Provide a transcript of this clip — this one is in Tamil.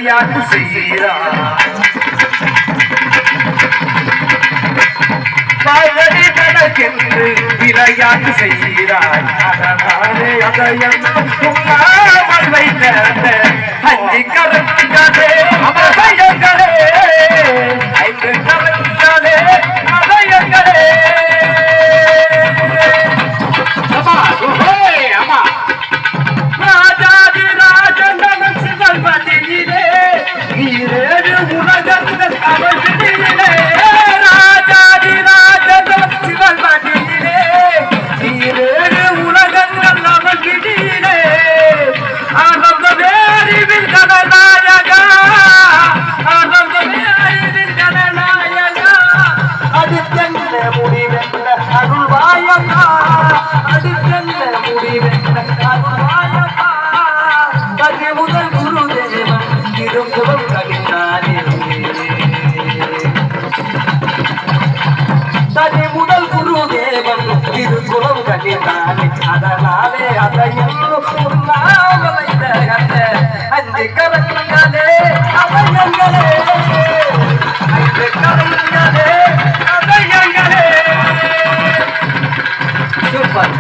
விளையாட்டு செய்கிறார் பாவடி கணக்கென்று விளையாட்டு செய்கிறாய் அதனாலே அதையம் உண்ணாமல் வைத்த அஞ்சு கரங்களே அவயங்களே ஐந்து கரங்களே அவயங்களே ராஜாதி ராஜன் சிவன் பதிலே நீரேறு உலகங்கள் அவற்றிலே ராஜாதி ராஜன் சிவன் பதிலே நீரேறு உலகங்கள் அவற்றிலே ஆனந்தமே அறிவில் கனநாயகா ஆனந்தமே அறிவில் கனநாயகா அடுத்தென்ன முடிவென்ற அருள்வாயகா அடுத்தென்ன முடிவென்ற அருள்வாயகா தனி முதல் குருதேவன் திருமுகம் கழித்தானே தனி முதல் குருதேவன் திருமுகம் கழித்தானே அதனாலே அதையும் உண்ணாமலை அஞ்சு கரங்களே அவயங்களே அஞ்சு கரங்களே அவயங்களே சூப்பர்